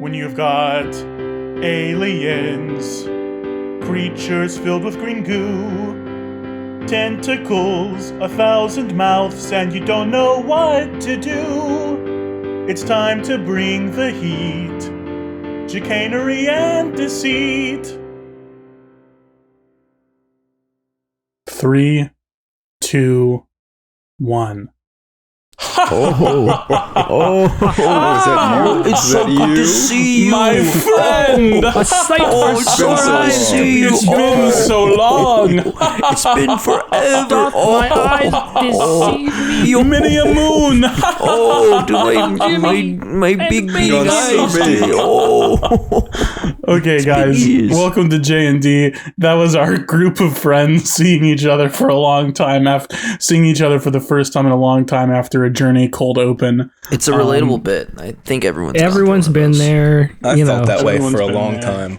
When you've got aliens, creatures filled with green goo, tentacles, 1,000 mouths, and you don't know what to do, it's time to bring the heat. Jicanery and Deceit. 3, 2, 1. Is that you? It's so good to see you, my friend. A sight for sore eyes. It's been so long. It's been forever. My eyes deceive me. You many a moon. My big Don't eyes. see me. Okay, guys, Please. welcome to J&D. That was our group of friends seeing each other for a long time after seeing each other for the first time in a long time after a journey cold open. It's a relatable bit. I think Everyone's been there. I felt that way Everyone's for a been long there. time.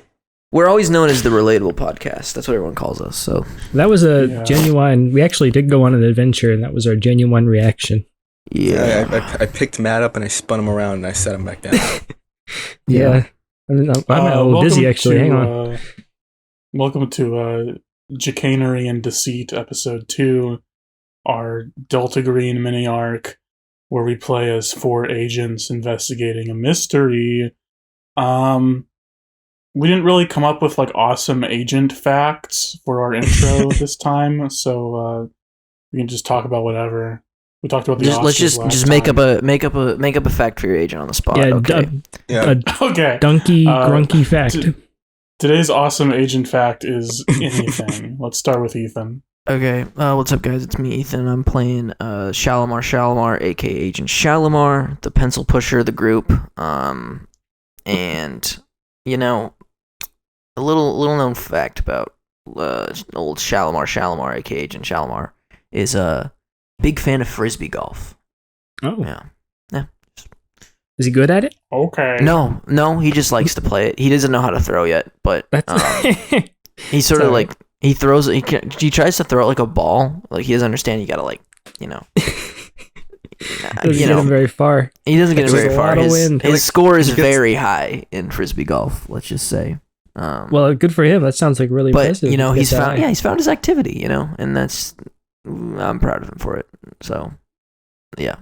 We're always known as the relatable podcast. That's what everyone calls us. So That was a genuine. We actually did go on an adventure, and that was our genuine reaction. yeah. I picked Matt up and I spun him around and I set him back down. Yeah. I'm a little dizzy, actually. Hang on. Welcome to Jicanery and Deceit, Episode 2, our Delta Green mini-arc, where we play as 4 agents investigating a mystery. We didn't really come up with, awesome agent facts for our intro this time, so we can just talk about whatever. We talked about the Let's Oscars just last make up a fact for your agent on the spot. Yeah, okay. Yeah. Okay. Donkey grunky fact. Today's awesome agent fact is anything. Let's start with Ethan. Okay, what's up, guys? It's me, Ethan. I'm playing Shalimar, aka Agent Shalimar, the pencil pusher of the group. And a little known fact about old Shalimar, aka Agent Shalimar, is a big fan of frisbee golf. Oh. Yeah. Is he good at it? Okay. No, he just likes to play it. He doesn't know how to throw yet, but he sort of Sorry. he throws it. He tries to throw it like a ball. Like he doesn't understand. You gotta Doesn't get him very far. He doesn't get it There's very a far. lot of His, wind. his score is he gets- very high in frisbee golf. Let's just say. Well, good for him. That sounds like really but impressive. he's found his activity. And that's I'm proud of him for it. So, yeah,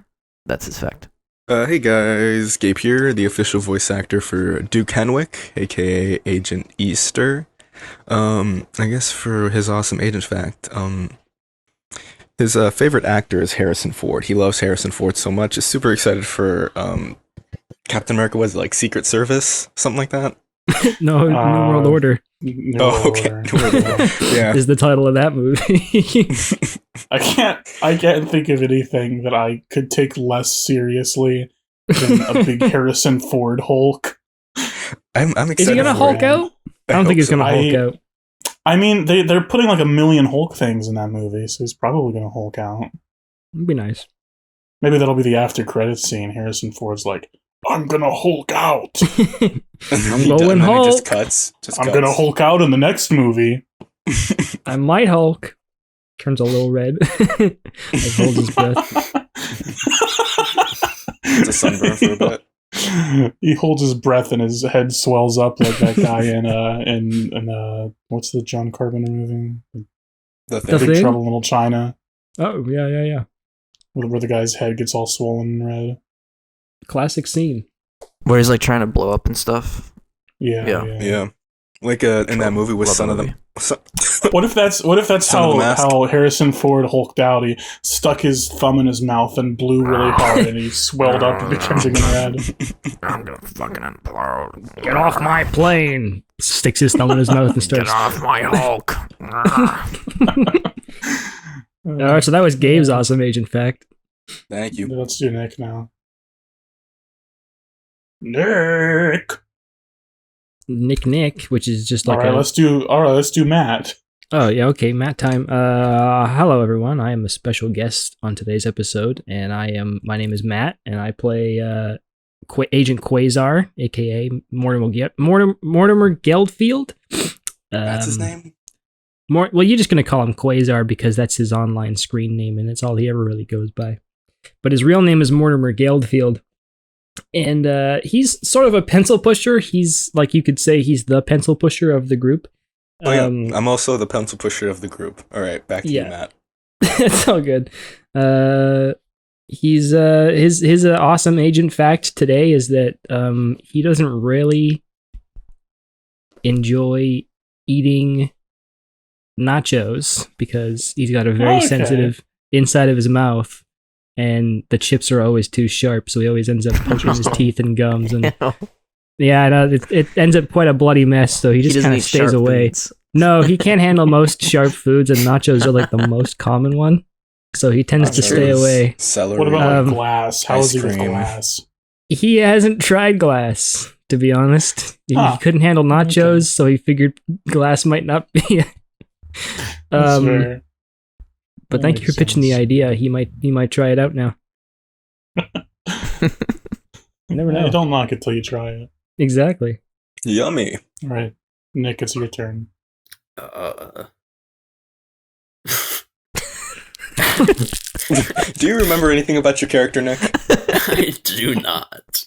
that's his fact. Hey guys, Gabe here, the official voice actor for Duke Henwick, aka Agent Easter. I guess for his awesome agent fact, his favorite actor is Harrison Ford. He loves Harrison Ford so much. He's super excited for Captain America. Was it, Secret Service, something like that? No, New World Order Okay. Yeah. is the title of that movie. I can't think of anything that I could take less seriously than a big Harrison Ford Hulk. I'm excited. Is he gonna for Hulk it. out? I don't think he's gonna I- Hulk out. I mean, they're putting 1 million Hulk things in that movie, so he's probably gonna Hulk out. It'd be nice. Maybe that'll be the after credits scene. Harrison Ford's like, I'm gonna Hulk out. And then I'm he going does- and then it Hulk. just cuts. I'm gonna Hulk out in the next movie. I might Hulk. Turns a little red. I hold his breath. It's a sunburn for a bit. He holds his breath and his head swells up like that guy in what's the John Carpenter movie? The The thing. Big Thing? Trouble in Little China, Oh, yeah. where the guy's head gets all swollen and red. Classic scene. Where he's trying to blow up and stuff. Yeah. Yeah. Like in that movie with Love Son the of the... movie. What if that's Son of the Mask. how Harrison Ford hulked out? He stuck his thumb in his mouth and blew really hard, and he swelled up and became big and red. I'm gonna fucking implode. Get off my plane! Sticks his thumb in his mouth and starts. off my Hulk. Alright, so that was Gabe's awesome agent fact. Thank you. Let's do Nick now. Nick. Nick, which is just like All right, let's do Matt. Oh, yeah, okay, Matt time. Hello everyone. I am a special guest on today's episode, and my name is Matt, and I play Agent Quasar, aka Mortimer Geldfield. That's his name? Well, you're just gonna call him Quasar because that's his online screen name, and that's all he ever really goes by. But his real name is Mortimer Geldfield. And he's sort of a pencil pusher. He's like, you could say he's the pencil pusher of the group. Oh yeah, I'm also the pencil pusher of the group. All right, back to you, Matt. It's all good. He's his awesome agent fact today is that he doesn't really enjoy eating nachos because he's got a very sensitive inside of his mouth, and the chips are always too sharp, so he always ends up poking his teeth and gums, and yeah, I know, it ends up quite a bloody mess. So he just kind of stays away. Foods. No, he can't handle most sharp foods, and nachos are like the most common one. So he tends to stay away. Celery. What about like glass? How is he with glass? He hasn't tried glass, to be honest. He couldn't handle nachos, so he figured glass might not be. But thank you for pitching the idea. He might try it out now. You never know. Don't knock it till you try it. Exactly. Yummy. All right, Nick, it's your turn. Do you remember anything about your character, Nick? I do not.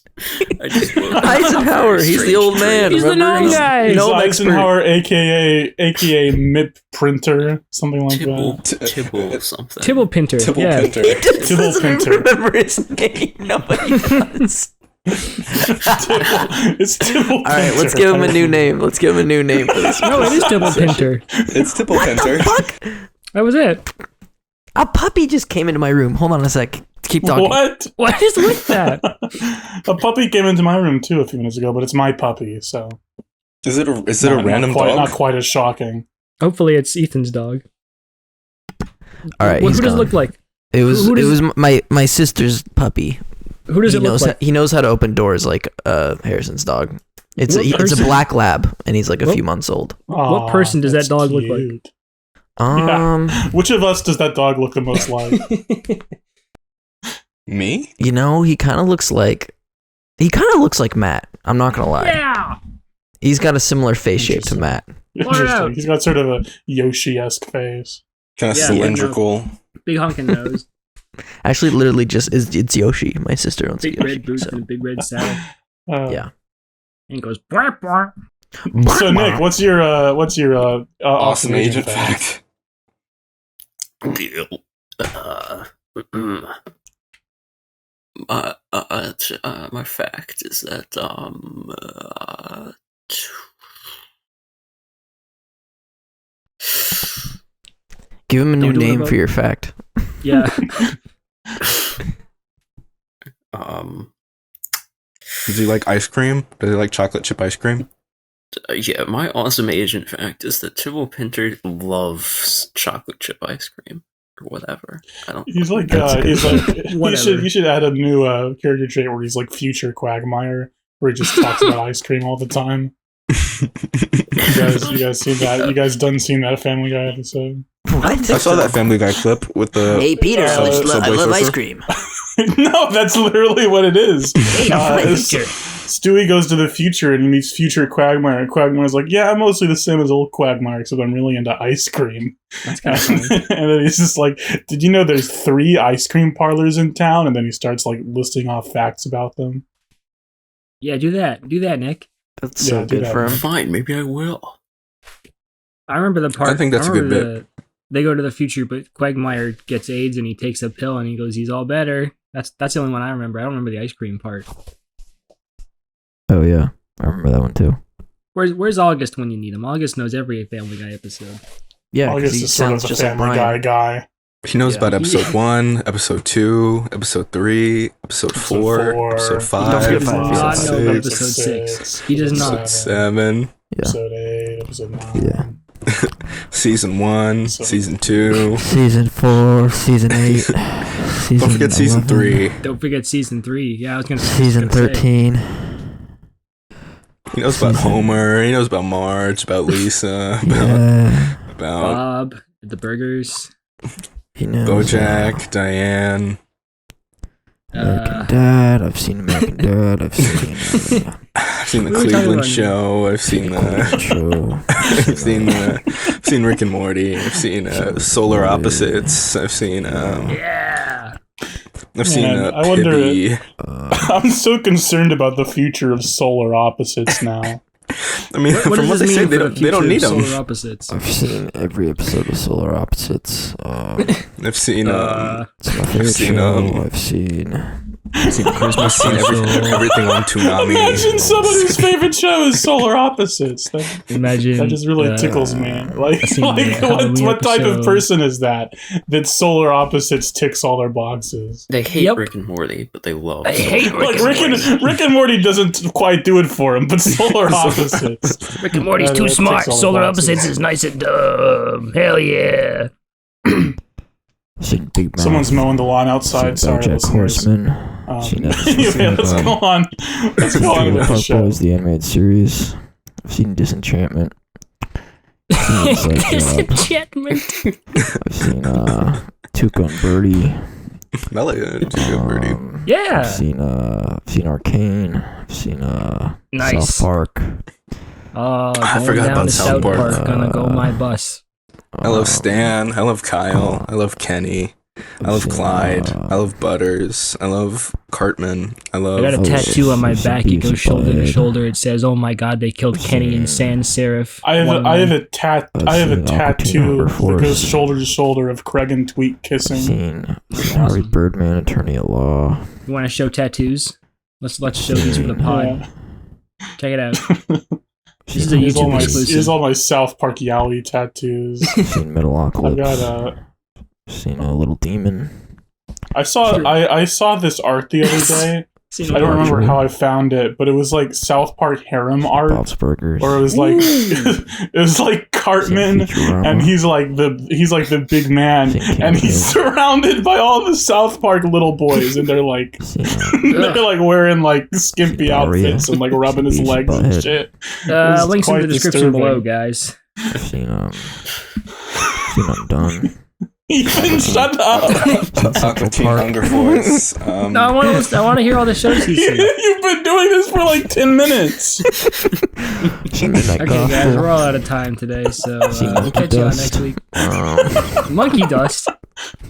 I just Eisenhower, he's the old man. He's the gnome guy. He's Eisenhower, aka MIP printer, something like that. Tibble something. Tibble Pinter. Tibble yeah. Pinter. He doesn't remember his name. Nobody does. It's Tibble Pinter. All right, let's give him a new name. Let's give him a new name for this. No, it is Tibble Pinter. It's Tibble Pinter. Fuck? That was it. A puppy just came into my room. Hold on a sec. Keep talking. What is with that? A puppy came into my room too a few minutes ago, but it's my puppy, so. Is it a random dog? Not quite as shocking. Hopefully, it's Ethan's dog. All right. Who does it look like? It was my sister's puppy. Who does it look like? He knows how to open doors like Harrison's dog. It's a black lab, and he's like a few months old. What person does that dog look like? Yeah. Which of us does that dog look the most like? Me? You know, he kind of looks like Matt. I'm not gonna lie. Yeah. He's got a similar face shape to Matt. Interesting. He's got sort of a Yoshi-esque face. Kind of cylindrical. Big honking nose. Actually, literally it's Yoshi. My sister owns big red boots and a big red saddle. Yeah. And it goes bark bark. So Nick, what's your awesome agent fact? My fact is that give him a new name for your fact. Yeah. Does he like ice cream? Does he like chocolate chip ice cream? Yeah, my awesome agent fact is that Tibble Pinter loves chocolate chip ice cream or whatever. I don't. He's like you should add a new character trait where he's like future Quagmire, where he just talks about ice cream all the time. You guys seen that? You guys done seen that Family Guy episode? What? I saw that Family Guy clip with the. Hey Peter, I love ice cream. No, that's literally what it is. Stewie goes to the future and he meets future Quagmire, and Quagmire's like, "Yeah, I'm mostly the same as old Quagmire, except I'm really into ice cream." That's kind of funny. And then he's just like, "Did you know there's 3 ice cream parlors in town?" And then he starts like listing off facts about them. Yeah, do that, Nick. That's so good for him. Fine, maybe I will. I remember the part. I think that's a good bit. They go to the future, but Quagmire gets AIDS and he takes a pill and he goes, "He's all better." That's the only one I remember. I don't remember the ice cream part. Oh yeah, I remember that one too. Where's August when you need him? August knows every Family Guy episode. Yeah, August he is sort of sounds the just Family like Guy. He knows about episode 1, episode 2, episode 3, episode 4, episode 5, Don't forget episode 6. He does not. Episode 7. Yeah. Episode 8, episode 9. Yeah. Season 1, season 2. Season 4, season 8. Don't forget season 3. Don't forget season 3. Yeah, I was gonna say. Season 13. He knows about Homer. He knows about Marge, about Lisa, about Bob, the burgers. He knows Bojack, Diane. American Dad. I've seen American Dad. I've seen the Cleveland Show. I've seen I've seen Rick and Morty. I've seen Solar Opposites. I've seen Yeah. I've seen Man, I wonder- Pibby. I'm so concerned about the future of solar opposites now. I mean, What from what does they this say, mean they for the don't, they don't future need of them. solar opposites? I've seen every episode of Solar Opposites. I've seen It's my favorite seen, show. I've seen I've seen everything on Toonami. Imagine somebody's favorite show is Solar Opposites. Imagine That just really tickles me. Like, I seen the Halloween what type of episode. person is that Solar Opposites ticks all their boxes? They hate Yep. Rick and Morty, but they love. I hate Solar Like Opposites. Rick and Morty doesn't quite do it for him, but Solar Opposites. Rick and Morty's That too ticks smart. all the Solar boxes. opposites is nice and dumb. Hell yeah. I've seen Big Mouth. Someone's mowing the lawn outside. I've Sorry, seen BoJack listeners. Horseman. Seen episodes Anyway, of, let's go on. Let's go on with the Park show. Boys, the animated series. I've seen Disenchantment. I've seen Disenchantment. I've seen Tuca and Birdie. Melody, Birdie. Yeah. I've seen Arcane. I've seen Nice. South Park. Oh, I going forgot down about to South South Park. Park. Gonna go my bus. I love Stan. I love Kyle. I love Kenny. I love Clyde. I love Butters. I love Cartman. I I got love. a Oh, tattoo on my it's back. It goes Beavis shoulder to Bud. shoulder. It says, "Oh my God, they killed Kenny and Sans Serif." I have a seen tattoo Aquatine that Force. goes shoulder to shoulder of Craig and Tweet I've kissing. seen Harry Birdman, Attorney at Law. You want to show tattoos? Let's show these for the pod. Yeah. Check it out. This is a Here's all YouTube my exclusive. here's all my South Park Yowie tattoos. I've seen Metalocalypse. I've got Seen a Little Demon. I saw this art the other day. Seen I don't a- remember how I found it, but it was like South Park harem art, Bob's Burgers. or it was like it was like Cartman, Futurama. and he's like the big man, Seen King and of he's Hill. surrounded by all the South Park little boys, and they're like Seen they're like wearing like skimpy Daria. outfits and like rubbing his Beavis legs and Butthead. shit. It's links in quite the description disturbing. below, guys. seen Undone. Even shut up. Aqua Teen Hunger Force. No, I want to hear all the shows he's seen. You've been doing this for like 10 minutes. Seen Midnight Okay, guys, Gospel. we're all out of time today, so Seen we'll Monkey catch you on Dust. next week. Um, Monkey Dust.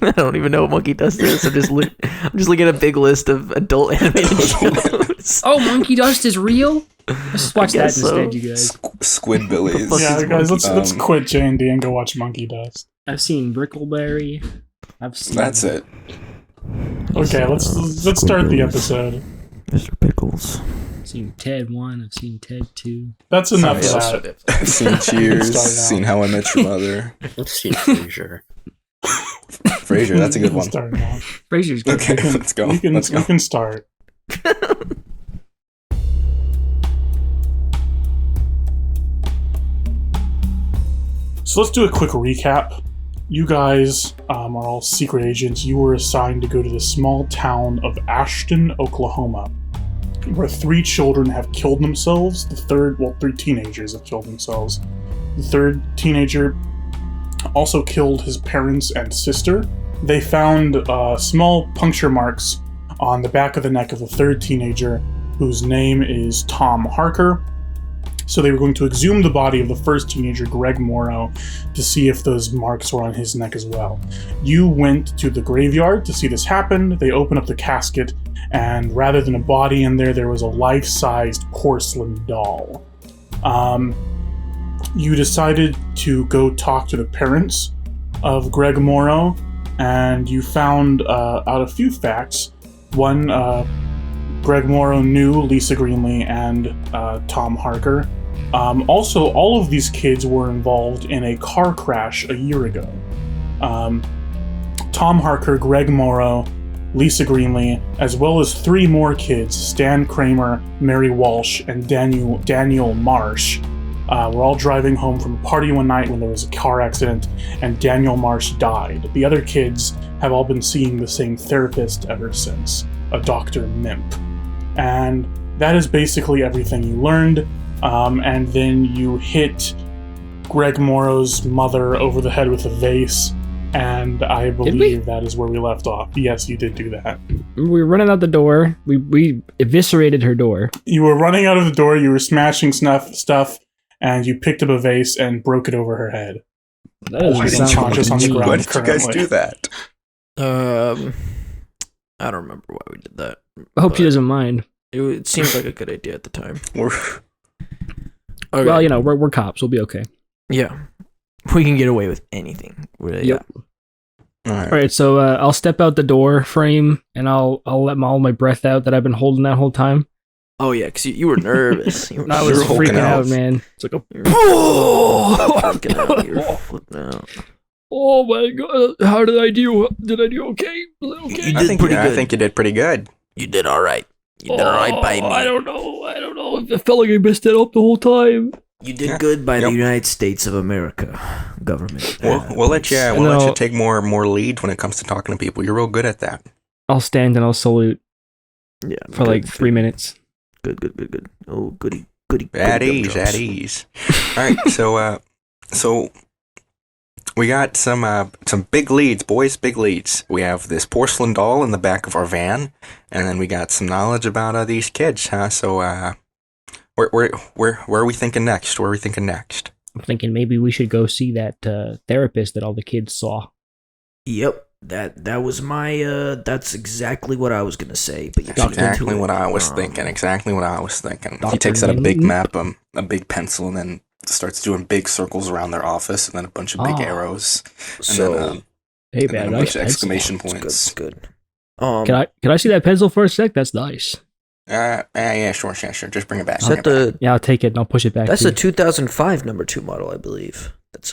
I don't even know what Monkey Dust is. I'm just looking at a big list of adult animated shows. Oh, Monkey Dust is real? Let's just watch that guess so. instead, you guys. Squidbillies. fuck Yeah, is guys, let's Um, quit J&D and go watch Monkey Dust. I've seen Brickleberry. I've seen. That's it. Okay, let's start the episode. Mr. Pickles. I've seen Ted 1. I've seen Ted 2. That's enough of Sorry, that. I've seen Cheers. Start now. Seen How I Met Your Mother. I've seen Frasier. Frasier, that's a good one. Start now. Frasier's good. Okay, let's go. We can Let's go. start. So let's do a quick recap. You guys are all secret agents. You were assigned to go to the small town of Ashton, Oklahoma, where 3 children have killed themselves. Three teenagers have killed themselves. The third teenager also killed his parents and sister. They found small puncture marks on the back of the neck of the third teenager, whose name is Tom Harker. So they were going to exhume the body of the first teenager, Greg Morrow, to see if those marks were on his neck as well. You went to the graveyard to see this happen. They opened up the casket, and rather than a body in there, there was a life-sized porcelain doll. You decided to go talk to the parents of Greg Morrow, and you found out a few facts. One, Greg Morrow knew Lisa Greenlee and Tom Harker. Also, all of these kids were involved in a car crash a year ago. Tom Harker, Greg Morrow, Lisa Greenlee, as well as 3 more kids, Stan Kramer, Mary Walsh, and Daniel Marsh, were all driving home from a party one night when there was a car accident, and Daniel Marsh died. The other kids have all been seeing the same therapist ever since, a Dr. Mimp. And that is basically everything you learned. And then you hit Greg Morrow's mother over the head with a vase, and I believe that is where we left off. Yes, you did do that. We were running out the door. We eviscerated her door. You were running out of the door, you were smashing stuff, and you picked up a vase and broke it over her head. That doesn't Why She's did sound you, unconscious on the me. ground why did you guys currently. do that? I don't remember why we did that. I hope she but doesn't mind. It seemed like a good idea at the time. We're Well, we're cops. We'll be okay. Yeah. We can get away with anything. Yep. all All right, so I'll step out the door frame and I'll let all my breath out that I've been holding that whole time. Oh, yeah, because you were nervous. You were I was You're hulking freaking out, out. man. It's like a freaking out. You were flipping out. oh my god! How did I do? Did I do okay? Was it okay? You I did think pretty I good. think you did pretty good. You did all right. You did all right by me. I don't know. I felt like I messed it up the whole time. You did Yeah. good by Yep. the United States of America government. We'll let you No. take more lead when it comes to talking to people. You're real good at that. I'll stand and I'll salute Yeah, for like 3 minutes. Good. Oh, goody. At ease. All right, so we got some big leads, boys. Big leads. We have this porcelain doll in the back of our van, and then we got some knowledge about these kids, huh? So where are we thinking next? I'm thinking maybe we should go see that therapist that all the kids saw. Yep, that was my. That's exactly what I was gonna say. But you That's beat me to exactly it. what I was thinking. He Dr. takes out a big Mindy? map, a big pencil, and then starts doing big circles around their office, and then a bunch of big Oh. arrows, and So then, Hey and then man, a nice bunch of pencil. exclamation it's points. good. Can I see that pencil for a sec? That's nice. Yeah, sure. Just bring it back. Is that the? Yeah, I'll take it and I'll push it back. That's to a you. 2005 number 2 model, I believe. That's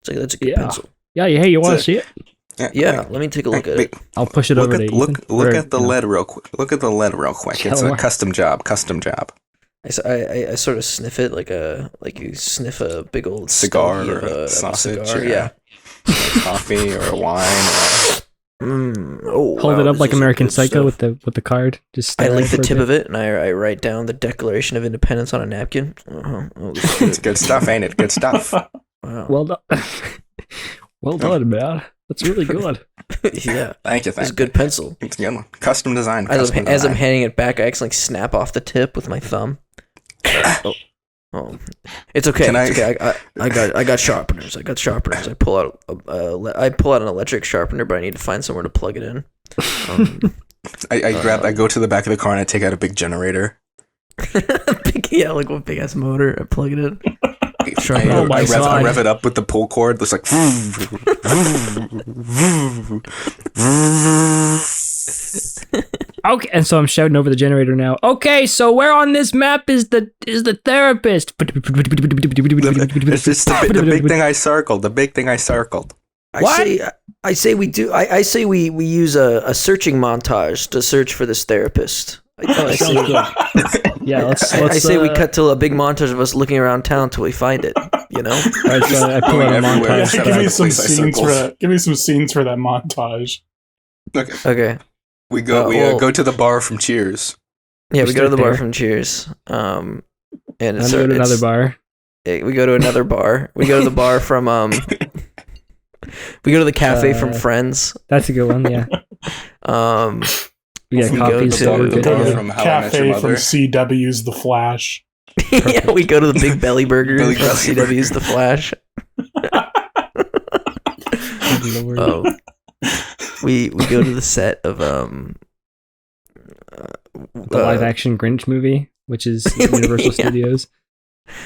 that's a good Yeah. pencil. Yeah. Hey, you want to It's see it? Yeah, let me take a look at it. I'll push it Look over to at Ethan. look Or, at the you know. lead real quick. Look at the lead real quick. It's Sure. a custom job. I sort of sniff it like you sniff a big old Cigar stogie or of a sausage cigar. or- Yeah. Coffee or wine. Oh, Hold wow, it up this like is American good Psycho stuff. with the card. Just I stare lick at the for a tip bit. of it and I write down the Declaration of Independence on a napkin. Oh, this is It's good stuff, ain't it? Good stuff. Wow. Well done. Well done, man. That's really good. Yeah, Thank you. it's a good pencil. It's a good one. Custom design. As I'm handing it back, I accidentally snap off the tip with my thumb. Oh, it's okay. Can It's okay. I got sharpeners. I pull out an electric sharpener, but I need to find somewhere to plug it in. I go to the back of the car and I take out a big generator. Like a big ass motor. I plug it in. Oh my I God. rev it up with the pull cord. It's like. Okay, and so I'm shouting over the generator now. Okay, so where on this map is the therapist? It's just the big thing I circled. The big thing I circled. I say we use a searching montage to search for this therapist. I say we cut to a big montage of us looking around town till we find it. You know. All right, so I pull out a Going everywhere. montage. Shut Give up, me some please, I scenes for circled. that. Give me some scenes for that montage. Okay. Okay. We go. well- Go to the bar from Cheers. Yeah, we Just go to the right bar there. from Cheers. And I'm it's, going to another it's- bar. We go to another bar. We go to the bar from we go to the cafe from Friends. That's a good one. Yeah, we got we go coffees. to So we're the good to bar go. from How I Met Your Cafe Mother. from CW's The Flash. Yeah, we go to the Big Belly Burger Billy from Belly Burger. CW's The Flash. Good Lord. Oh, we go to the set of The live action Grinch movie, which is Universal Yeah. Studios.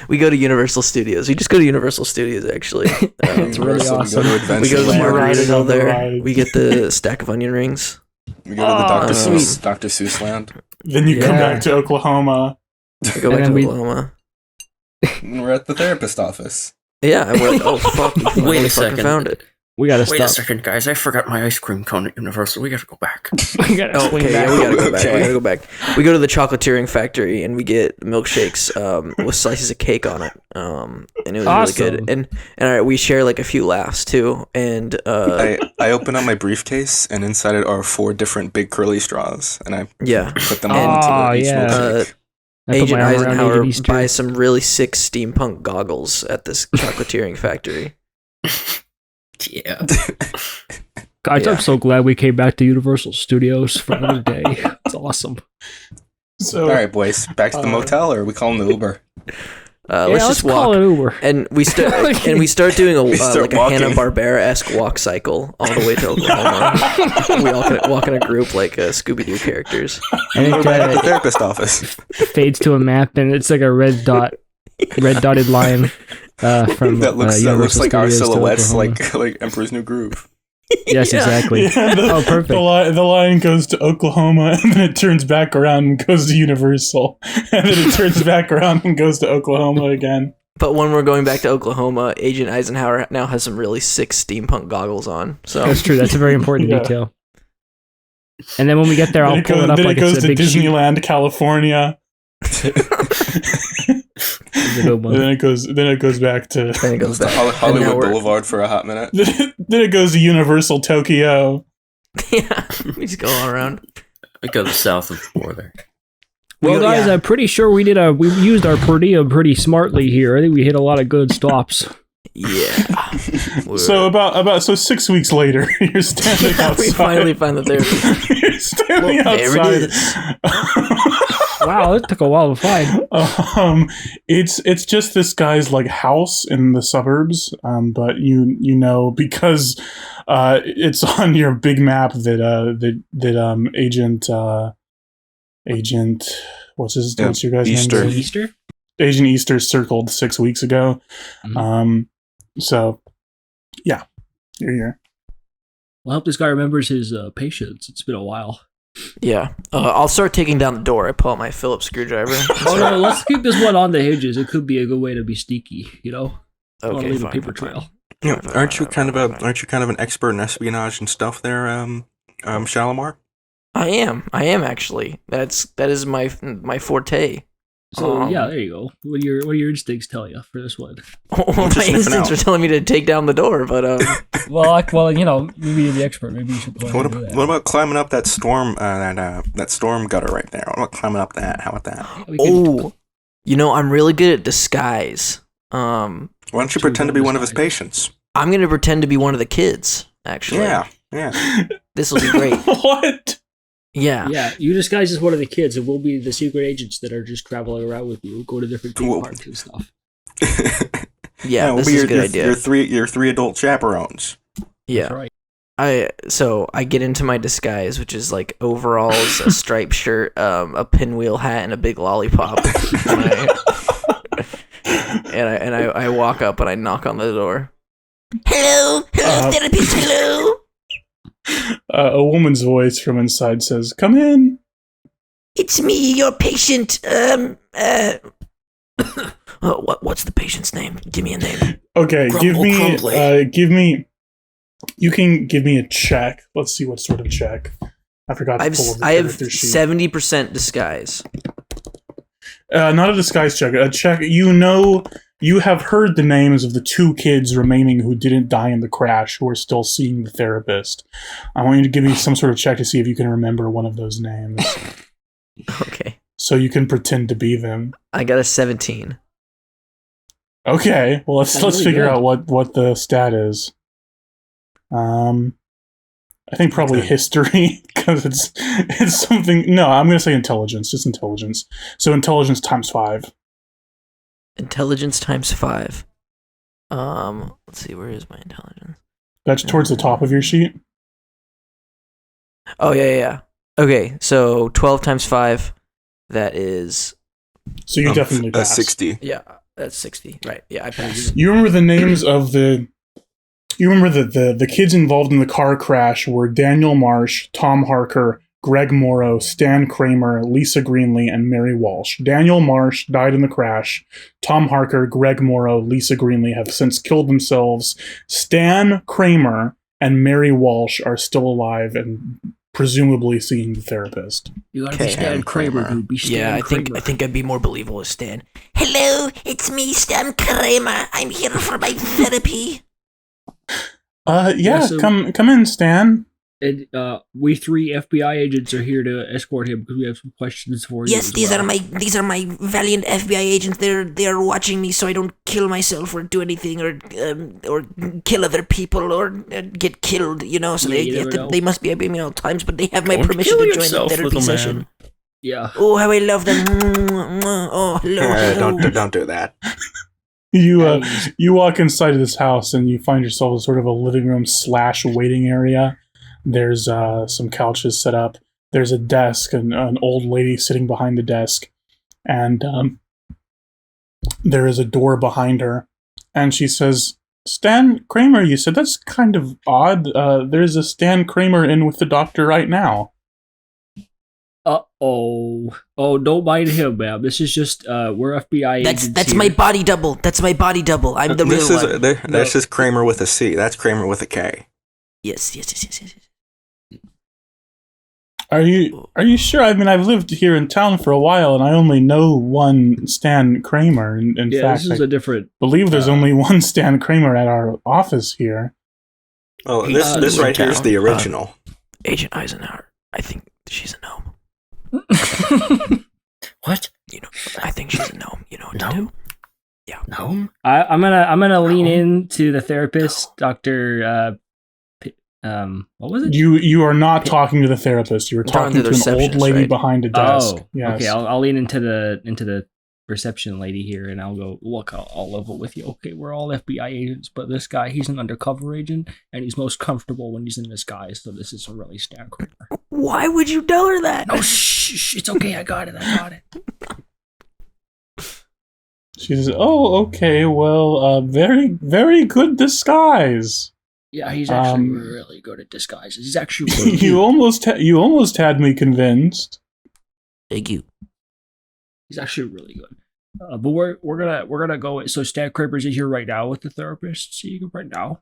We go to Universal Studios. We just go to Universal Studios actually. It's really Universal, awesome. We go to We go to the Adventureland. Margaritaville All the there. rides. We get the stack of onion rings. We go to the Dr. sweet. Seuss, Dr. Seuss land. Then you come Yeah. back to Oklahoma. We go And back then to we- Oklahoma. And we're at the therapist office. Yeah, and we're like, oh fuck, we finally Wait a fucking second. found it. We gotta Wait a stop. second, guys. I forgot my ice cream cone at Universal. We gotta go back. We gotta Oh, swing okay, back. yeah, we gotta go back. Okay. We gotta go back. We go to the chocolatiering factory and we get milkshakes with slices of cake on it. And it was Awesome. really good. And all right, we share like a few laughs too. And I open up my briefcase, and inside it are 4 different big curly straws, and I yeah, put them Oh, all into each yeah. milkshake. I put Agent my arm around Agent Eisenhower Easter. buys some really sick steampunk goggles at this chocolatiering factory. Yeah. Guys, Yeah. I'm so glad we came back to Universal Studios for another day. It's awesome. So All right, boys, back to the Uh, motel, or are we calling the Uber? Let's just walk. call it Uber. And we start doing a start a walking. Hanna-Barbera-esque walk cycle all the way to Oklahoma. We all walk in a group like Scooby-Doo characters. And We're back at the it therapist office. fades to a map, and it's like a red dotted line from That looks Universal like our Studios to silhouettes, Oklahoma. like Emperor's New Groove. Yes, exactly. Yeah, Oh, perfect. The line goes to Oklahoma, and then it turns back around and goes to Universal, and then it turns back around and goes to Oklahoma again. But when we're going back to Oklahoma, Agent Eisenhower now has some really sick steampunk goggles on. So That's true. That's a very important Yeah. detail. And then when we get there, I'll pull it up then like it goes it's a to big sheet. Disneyland, California. It's a good one. And then it goes back to then it goes back. Hollywood And now we're- Boulevard for a hot minute. then it goes to Universal Tokyo. Yeah, we just go all around. I go south of the border. Well, guys, I'm pretty sure we used our per diem pretty smartly here. I think we hit a lot of good stops. Yeah. So about 6 weeks later, you're standing outside. we finally find the therapist. You're standing Well, there it outside. Wow, it took a while to find. It's just this guy's like house in the suburbs. But you know because it's on your big map that Agent what's your guy's Easter. name? Easter? Agent Easter circled 6 weeks ago. Mhm. So yeah, you're here. Well, I hope this guy remembers his patience. It's been a while. Yeah. I'll start taking down the door. I pull out my Phillips screwdriver. Oh no, let's keep this one on the hinges. It could be a good way to be sneaky, you know? I wanna Okay, leave fine, a paper fine, trail. fine. Yeah, Fine, aren't you fine, kind fine. of an expert in espionage and stuff there, Shalimar? I am actually. That is my forte. So yeah, there you go. What do your instincts tell you for this one? Well, my Just sniffing instincts out. are telling me to take down the door, but Well, you know, maybe you're the expert. Maybe you should go ahead What and do about, that. what about climbing up that storm that storm gutter right there? What about climbing up that? How about that? We could- oh, you know, I'm really good at disguise. Why don't you So pretend to be what one of was his that? patients? I'm gonna pretend to be one of the kids. Actually, Yeah. this will be great. What? Yeah. Yeah, you disguise as one of the kids, and we'll be the secret agents that are just traveling around with you. We'll go to different theme Cool. parks and stuff. Yeah, we'll this be is a good idea. Your three adult chaperones. Yeah. That's right. I get into my disguise, which is like overalls, a striped shirt, a pinwheel hat, and a big lollipop. and I walk up and I knock on the door. Hello, therapist. Hello. A woman's voice from inside says, "Come in." It's me, your patient. What's the patient's name? Give me a name. Okay, Crumbly. give me. You can give me a check. Let's see what sort of check. I forgot to pull up the I have character sheet. 70% disguise. Not a disguise check. A check. You have heard the names of the 2 kids remaining who didn't die in the crash, who are still seeing the therapist. I want you to give me some sort of check to see if you can remember one of those names, Okay. so you can pretend to be them. I got a 17. Okay. Well, let's That's really figure good. out what the stat is. I think probably Okay. history, because it's something. No, I'm gonna say intelligence. Just intelligence. So intelligence times 5. Intelligence times 5. Let's see, where is my intelligence? That's towards the top of your sheet. Oh, yeah. Okay, so 12 times 5, that is... So you definitely pass. 60. Yeah, that's 60. Right, yeah, I passed. You remember the names of the. You remember the kids involved in the car crash were Daniel Marsh, Tom Harker, Greg Morrow, Stan Kramer, Lisa Greenlee, and Mary Walsh. Daniel Marsh died in the crash. Tom Harker, Greg Morrow, Lisa Greenlee have since killed themselves. Stan Kramer and Mary Walsh are still alive and presumably seeing the therapist. You gotta Okay. be Stan Kramer, dude. Be Stan Yeah, Kramer. I think I'd be more believable as Stan. Hello, it's me, Stan Kramer. I'm here for my therapy. Yeah, so- come in, Stan. And we 3 FBI agents are here to escort him because we have some questions for you. Yes, as these well. are my valiant FBI agents. They're watching me so I don't kill myself or do anything or kill other people or get killed. You know, so Yeah, you never know. they must be at me all times. But they have my Don't permission kill to join the yourself, therapy little session. man. Yeah. Oh, how I love them. Oh, hello. Don't do that. You walk inside of this house and you find yourself in sort of a living room / waiting area. There's some couches set up. There's a desk and an old lady sitting behind the desk, and there is a door behind her. And she says, "Stan Kramer, you said that's kind of odd. There's a Stan Kramer in with the doctor right now." Oh, don't mind him, ma'am. This is just we're FBI agents. That's here. my body double. That's my body double. I'm the real one. That's just Kramer with a C. That's Kramer with a K. Yes. Are you sure? I mean, I've lived here in town for a while, and I only know one Stan Kramer. In fact, this is a different. believe there's only one Stan Kramer at our office here. Oh, this right here is the original. Agent Eisenhower. I think she's a gnome. What? You know, I think she's a gnome. You know what to do. Yeah. No. I'm gonna lean into the therapist, Doctor. What was it? You are not talking to the therapist. You were talking to an old lady right? behind a desk. Oh, Yes. okay. I'll lean into the reception lady here, and I'll go. Look, I'll level with you. Okay, we're all FBI agents, but this guy, he's an undercover agent, and he's most comfortable when he's in disguise. So this is a really Stan Kramer. Why would you tell her that? No, shh, it's okay. I got it. She says, "Oh, okay. Well, very, very good disguise. Yeah, he's actually really good at disguises. He's actually really you almost had me convinced." Thank you. He's actually really good. But we're gonna go. So Stan Kramer's here right now with the therapist. See you right now.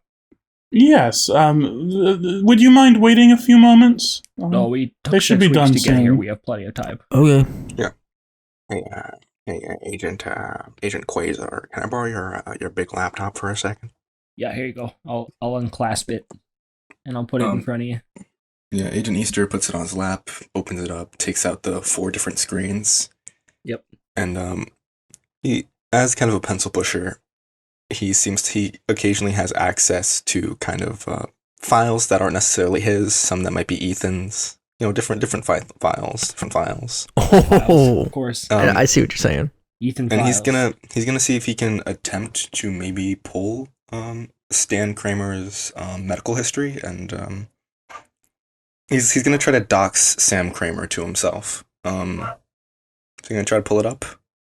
Yes. Would you mind waiting a few moments? No, we took they should 6 be weeks done to get here. soon. We have plenty of time. Okay. Hey, Agent Quasar, can I borrow your big laptop for a second? Yeah, here you go. I'll unclasp it, and I'll put it in front of you. Yeah, Agent Easter puts it on his lap, opens it up, takes out the 4 different screens. Yep. And he, as kind of a pencil pusher, he occasionally has access to kind of files that aren't necessarily his, some that might be Ethan's. You know, different files. Oh, Of course. I see what you're saying. Ethan And files. he's gonna see if he can attempt to maybe pull Stan Kramer's medical history, and he's gonna try to dox Sam Kramer to himself. So you're gonna try to pull it up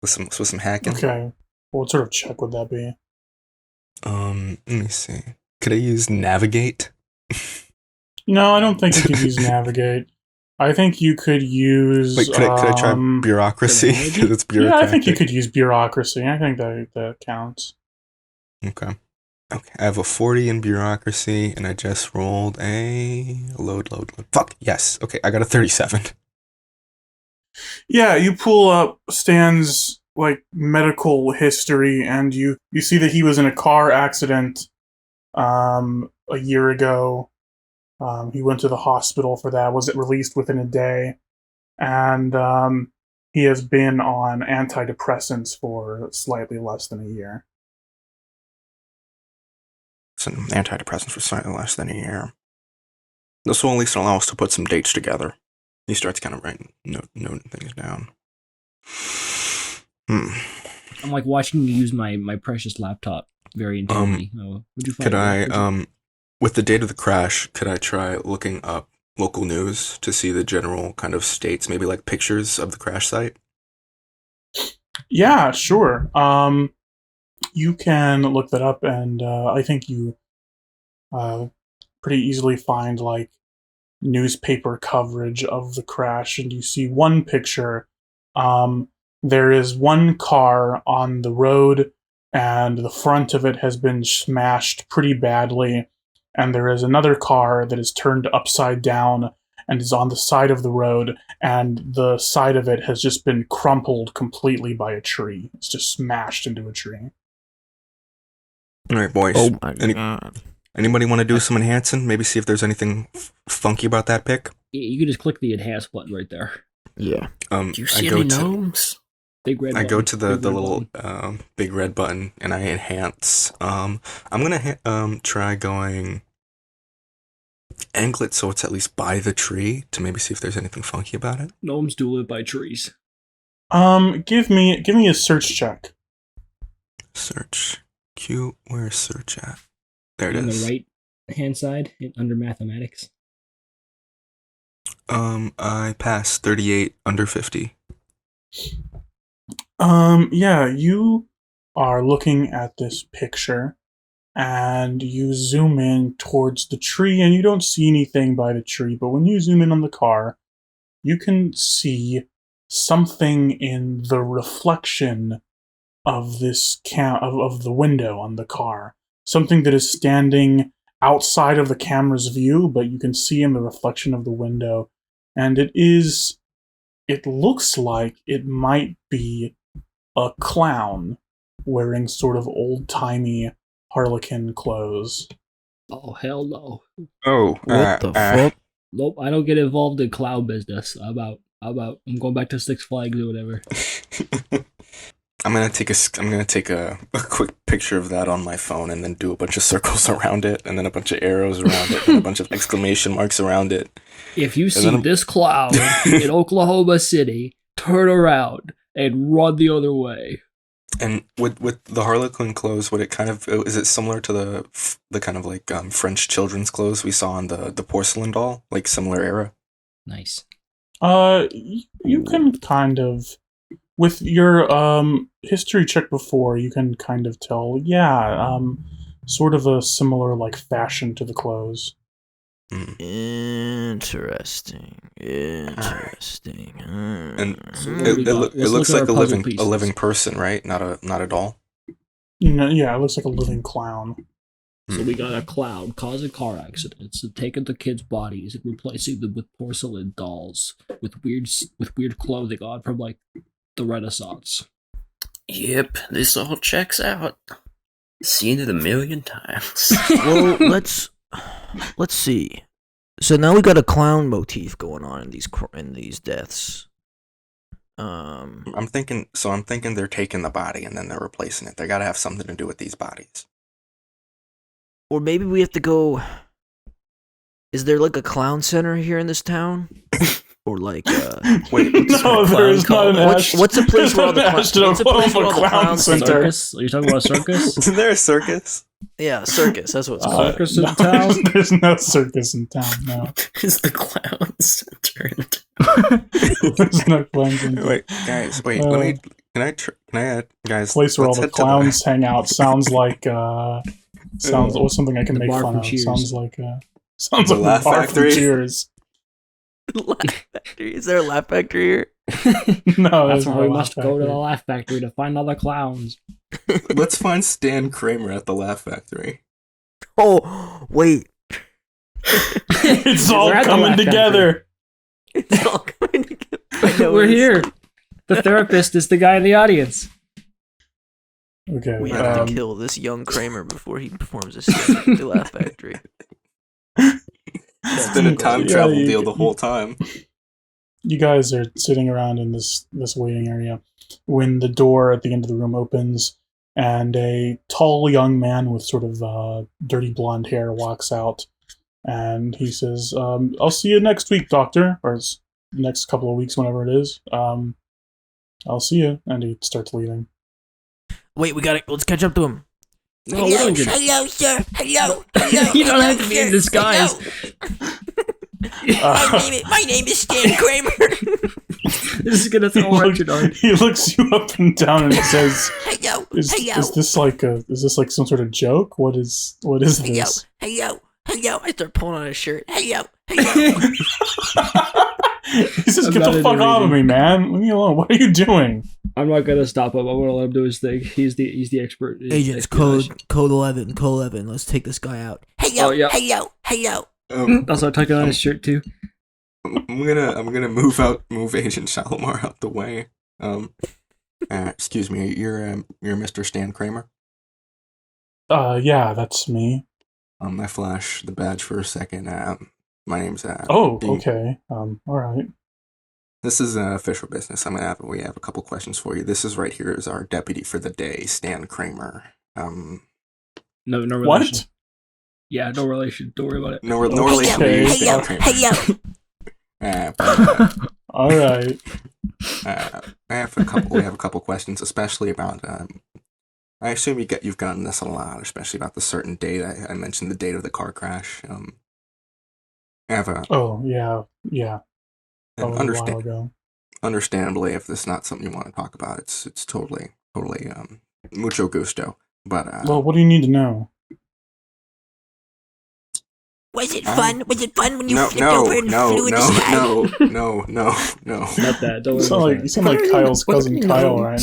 with some hacking. Okay. What sort of check would that be? Let me see. Could I use navigate? No, I don't think you could use navigate. I think you could use. Wait, could I try bureaucracy? technology? 'Cause it's Yeah, bureaucratic. I think you could use bureaucracy. I think that counts. Okay. I have a 40 in bureaucracy, and I just rolled a load. Fuck, yes. Okay, I got a 37. Yeah, you pull up Stan's medical history, and you see that he was in a car accident a year ago. He went to the hospital for that. Was it released within a day? And he has been on antidepressants for slightly less than a year. Some antidepressants for slightly less than a year. This will at least allow us to put some dates together. He starts kind of writing, noting things down. I'm like watching you use my precious laptop very intently. Would you find Could I, with the date of the crash, could I try looking up local news to see the general kind of states, maybe like pictures of the crash site? Yeah, sure. You can look that up, and I think you pretty easily find newspaper coverage of the crash, and you see one picture. There is one car on the road, and the front of it has been smashed pretty badly, and there is another car that is turned upside down and is on the side of the road, and the side of it has just been crumpled completely by a tree. It's just smashed into a tree. All right, boys. Oh my god. Anybody want to do some enhancing? Maybe see if there's anything funky about that pic? You can just click the enhance button right there. Yeah. Do you see any gnomes? Big red. I button. go to the Big red little button. big red button and I enhance. I'm gonna try going angle it so it's at least by the tree to maybe see if there's anything funky about it? Gnomes do live by trees. Give me a search check. Search. Q, where's search at? There it On is. the right hand side, under mathematics. I passed 38 under 50. Yeah, you are looking at this picture, and you zoom in towards the tree, and you don't see anything by the tree, but when you zoom in on the car, you can see something in the reflection of this of the window on the car. Something that is standing outside of the camera's view, but you can see in the reflection of the window, and it looks like it might be a clown wearing sort of old-timey harlequin clothes. Oh, hell no. Oh, What the fuck? Nope, I don't get involved in clown business. How about I'm going back to Six Flags or whatever. I'm gonna take a quick picture of that on my phone and then do a bunch of circles around it and then a bunch of arrows around it and a bunch of exclamation marks around it. If you see this cloud in Oklahoma City, turn around and run the other way. And with the harlequin clothes, is it similar to the kind of like French children's clothes we saw on the porcelain doll, like similar era? Nice. You can kind of, with your history check before, you can kind of tell, sort of a similar like fashion to the clothes. Interesting. And So what do we got? it looks look like at our puzzle a pieces. living person, right? Not a doll. Yeah, it looks like a living clown. So we got a cloud causing car accidents and taking the kids' bodies and replacing them with porcelain dolls with weird clothing on from like the Renaissance. Yep, this all checks out. Seen it a million times. Well, let's see. So now we got a clown motif going on in these deaths. I'm thinking they're taking the body and then they're replacing it. They gotta have something to do with these bodies. Or maybe we have to go. Is there like a clown center here in this town? Or like Wait, No, there is not an what's a place where all the clowns center? Circus? Are you talking about a circus? Isn't there a circus? Yeah, circus. That's what it's called. Circus in no, town? There's no circus in town. No, Is the clown center? there's no clown center. Wait, guys, wait. Can I add, guys? Place where all let's the head to clowns hang out sounds like what's something I can The make bar fun from of. Cheers. Sounds like The the Laugh bar Factory? from Cheers. Laugh Factory. Is there a Laugh Factory here? No, That's there's why no we Laugh must go to the Factory. Laugh Factory to find other clowns. Let's find Stan Kramer at the Laugh Factory. Oh, wait. It's all We're at the coming Laugh together. It's all coming together. I know We're it is. here. The therapist is the guy in the audience. Okay. We have to kill this young Kramer before he performs a scene at the Laugh Factory. It's been a time Yeah, travel you- deal the whole time. You guys are sitting around in this waiting area when the door at the end of the room opens and a tall young man with sort of dirty blonde hair walks out and he says, I'll see you next week, doctor, or it's next couple of weeks, whenever it is. I'll see you. And he starts leaving. Wait, let's catch up to him. No, we don't get- hello, sir. Hello, hello. You don't have to hello, be in sir. disguise. My name is Stan Kramer. This is gonna throw Richard on. He looks you up and down and says, Hello, is this like some sort of joke? What is this? hello. I start pulling on his shirt. Hello, hello. He says, I'm get not the fuck into off of reading. me, man. Leave me alone. What are you doing? I'm not gonna stop him. I'm gonna let him do his thing. He's the expert. He's Agents, espionage. code 11, code 11. Let's take this guy out. Hello, Oh, yeah. hello. Also tucking on his shirt too. I'm gonna move Agent Shalimar out the way. Excuse me, you're Mr. Stan Kramer. Yeah, that's me. I flash the badge for a second. My name's Oh, Dean. okay. All right. This is official business. We have a couple questions for you. This is right here is our deputy for the day, Stan Kramer. No relation. What? Yeah, no relation. Don't worry about it. No Hey relation to yo, you. hey yo, Okay. hey yo. All right. We have a couple questions, especially about. I assume you've gotten this a lot, especially about the certain date. I mentioned the date of the car crash. I have a Oh yeah. That and was a while ago. understandably, if this is not something you want to talk about, it's totally mucho gusto. But Well, what do you need to know? Was it fun? Was it fun when you no, flipped no, over and no, flew in the no, sky? no, no. Not that. Don't You worry sound about like that. Kyle's What are cousin you Kyle know? right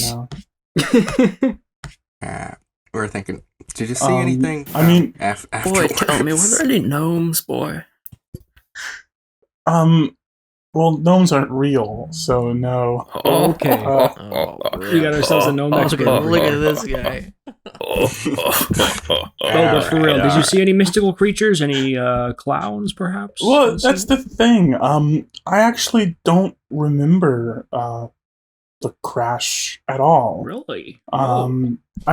now. We were thinking, did you see anything? I mean, Boy, tell me, were there any gnomes, boy? well, gnomes aren't real, so no. Okay. We got ourselves a gnome expert. Look at this guy. No, but for real, did you see any mystical creatures? Any clowns, perhaps? Well, that's the thing. I actually don't remember the crash at all. Really? I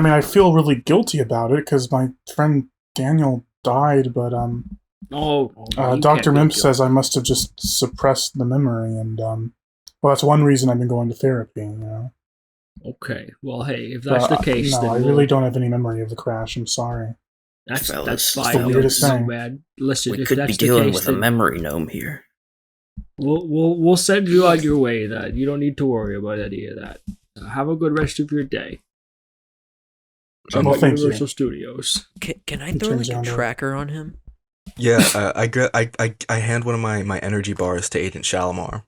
mean, I feel really guilty about it because my friend Daniel died, but Dr. Mimp says I must have just suppressed the memory, and well, that's one reason I've been going to therapy. You know. Okay. Well, hey, if that's But, the case, no, then I really don't have any memory of the crash. I'm sorry. That's Fellas, fine. the weirdest No thing. bad. Listen, We if could that's be the dealing case, with a then memory gnome here. we'll send you on your way. That you don't need to worry about any of that. Have a good rest of your day. Check Well, out thank you. Universal Studios. Can I He throw turns like a around to- tracker on him? Yeah, I hand one of my energy bars to Agent Shalimar.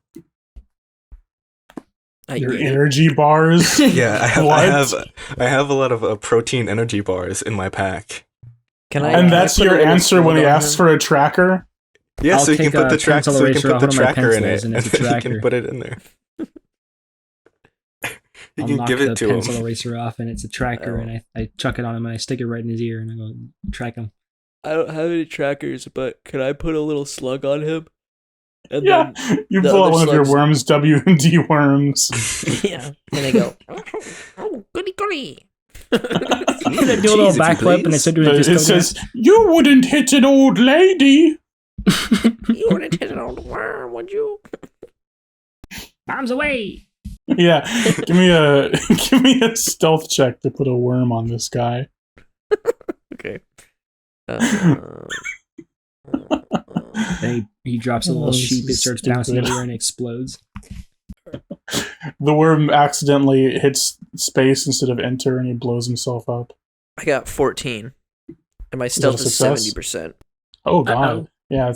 Your eat it. energy bars. Yeah, What? I have a lot of protein energy bars in my pack. Can I? And can that's I put a your little answer when he slug on asks him? for a tracker. Yeah, I'll so you can take put a the tracker, pencil so you can eraser put off the one of my tracker in pencils, it, and and it's a then you can tracker. put it in there. You I'll can knock give the it to pencil him. eraser off, and it's a tracker, Oh. and I chuck it on him, and I stick it right in his ear, and I go track him. I don't have any trackers, but can I put a little slug on him? And Yeah, you the pull out other one of your slugs- worms, W&D worms. then, yeah, and they go. Oh, goody goody. I'm gonna do a little Cheese, if you backflip, and please. instead doing a It disco says, "You wouldn't hit an old lady." You wouldn't hit an old worm, would you? bombs away. Yeah, give me a stealth check to put a worm on this guy. Okay. Then he drops a Oh, little this sheep. It is starts bouncing stupid. everywhere and explodes. The worm accidentally hits space instead of enter, and he blows himself up. I got 14, and my that stealth a is success? 70%. Oh god. Yeah,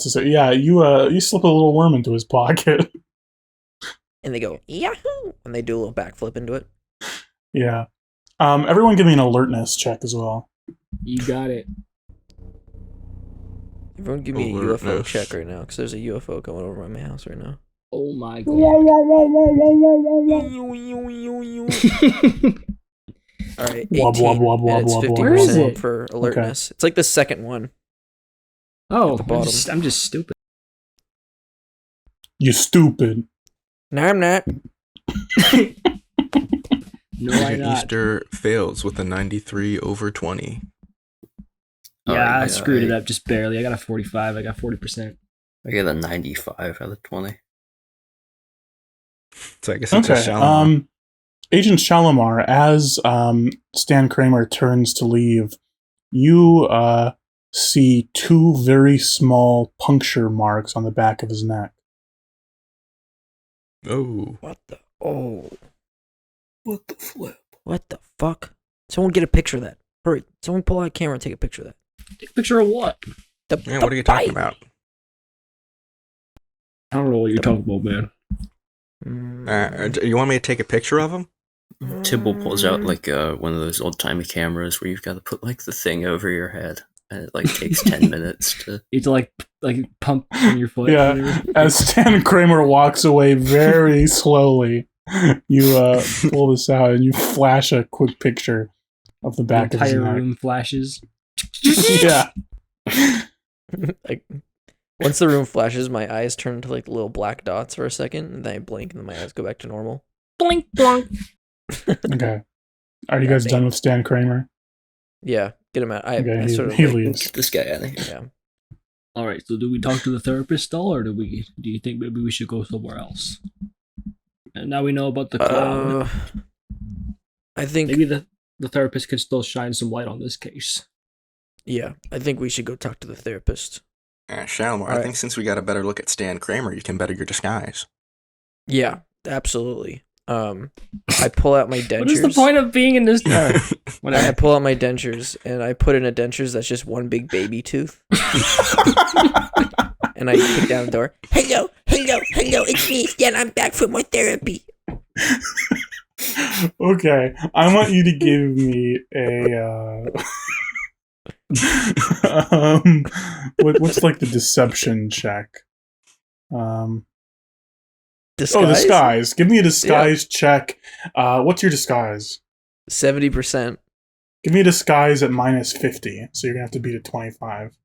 you slip a little worm into his pocket. And they go yahoo, and they do a little backflip into it. Yeah. Everyone give me an alertness check as well. You got it. Everyone, give me a UFO Alertness. check right now, because there's a UFO going over my house right now. Oh my god. All right, 18, Wob, wob, wob, and wob, it's wob, 50% wob, Where is it? for alertness. It's like the second one. Oh, the bottom. I'm just stupid. You stupid. No, I'm not. No, why Agent not? Easter fails with a 93/20. Yeah, I yeah, screwed it up just barely. I got a 45. I got 40%. I get a 95 out of 20. So I guess it's Okay. just Shalimar. Agent Shalimar, as Stan Kramer turns to leave, you see two very small puncture marks on the back of his neck. Oh. What the? Oh. What the flip? What the fuck? Someone get a picture of that. Hurry. Someone pull out a camera and take a picture of that. Take a picture of what? Man, what are you talking about? I don't know what you're talking about, man. Do you want me to take a picture of him? Tibble pulls out like one of those old timey cameras where you've got to put like the thing over your head, and it like takes 10 minutes to. You have to like pump on your foot. Yeah, as Stan Kramer walks away very slowly, you pull this out and you flash a quick picture of the The back of his entire neck. room flashes. Yeah. Like, once the room flashes, my eyes turn to like little black dots for a second, and then I blink, and then my eyes go back to normal. Blink, blonk. Okay. Are you guys done with Stan Kramer? Yeah, Get him out. I Okay, sort of he like, leaves. Get this guy out of here. yeah. All right. So do we talk to the therapist still, or do you think maybe we should go somewhere else? And now we know about the clown. I think Maybe the therapist could still shine some light on this case. yeah. I think we should go talk to the therapist. Shalimar, I Alright. think since we got a better look at Stan Kramer, you can better your disguise. Yeah, absolutely. I pull out my dentures. What is the point of being in this? I Whatever. pull out my dentures and I put in a dentures that's just one big baby tooth. And I kick down the door. Hello, it's me, Stan. I'm back for more therapy. Okay, I want you to give me a what's like the deception check? Disguise? Oh, disguise. Give me a disguise check. What's your disguise? 70%. Give me a disguise at -50, so you're gonna have to beat a 25.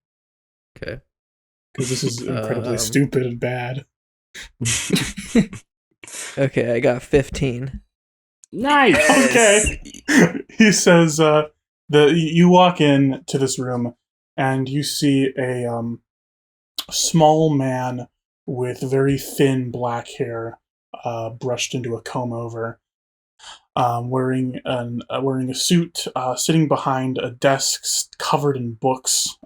Okay. Because this is incredibly stupid and bad. Okay, I got 15. Nice. Okay. He says, you walk in to this room and you see a small man with very thin black hair, brushed into a comb over, wearing a suit, sitting behind a desk covered in books.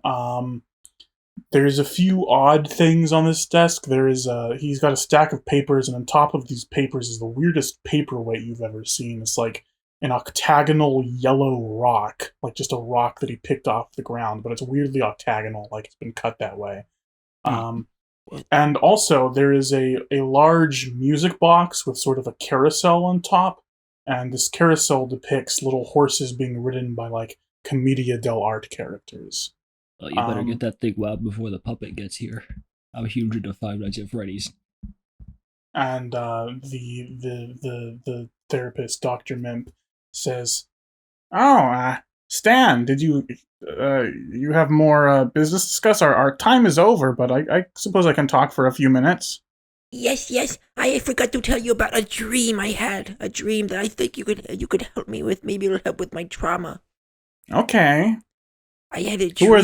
There's a few odd things on this desk. He's got a stack of papers, and on top of these papers is the weirdest paperweight you've ever seen. It's like an octagonal yellow rock, like just a rock that he picked off the ground, but it's weirdly octagonal, like it's been cut that way. And also, there is a large music box with sort of a carousel on top, and this carousel depicts little horses being ridden by, like, Commedia dell'arte characters. Oh, you better get that thing wound before the puppet gets here. I'm huge into Five Nights at Freddy's. And the therapist, Dr. Mimp, says, "Oh, Stan, did you have more business to discuss? Our time is over, but I suppose I can talk for a few minutes." Yes, I forgot to tell you about a dream I had. A dream that I think you could help me with. Maybe it'll help with my trauma. Okay. I had a dream. Who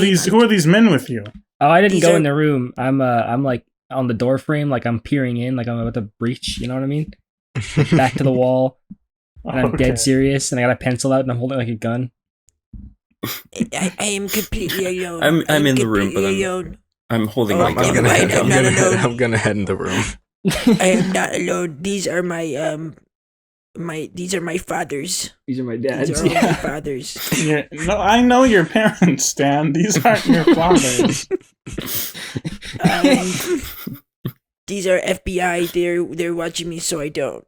are these men with you? Oh, I didn't These go are- in the room. I'm like on the door frame, like I'm peering in, like I'm about to breach. You know what I mean? Back to the wall, and I'm Okay. dead serious, and I got a pencil out, and I'm holding it like a gun. I am completely alone. I'm in the room, but completely alone. I'm holding Oh, my I'm yeah, gun. gonna right, head. I'm not alone. I'm gonna head in the room. I am not alone. These are my fathers. These are my These dads. are all my Yeah. fathers. Yeah, no, I know your parents, Stan. These aren't your fathers. These are FBI. They're watching me, so I don't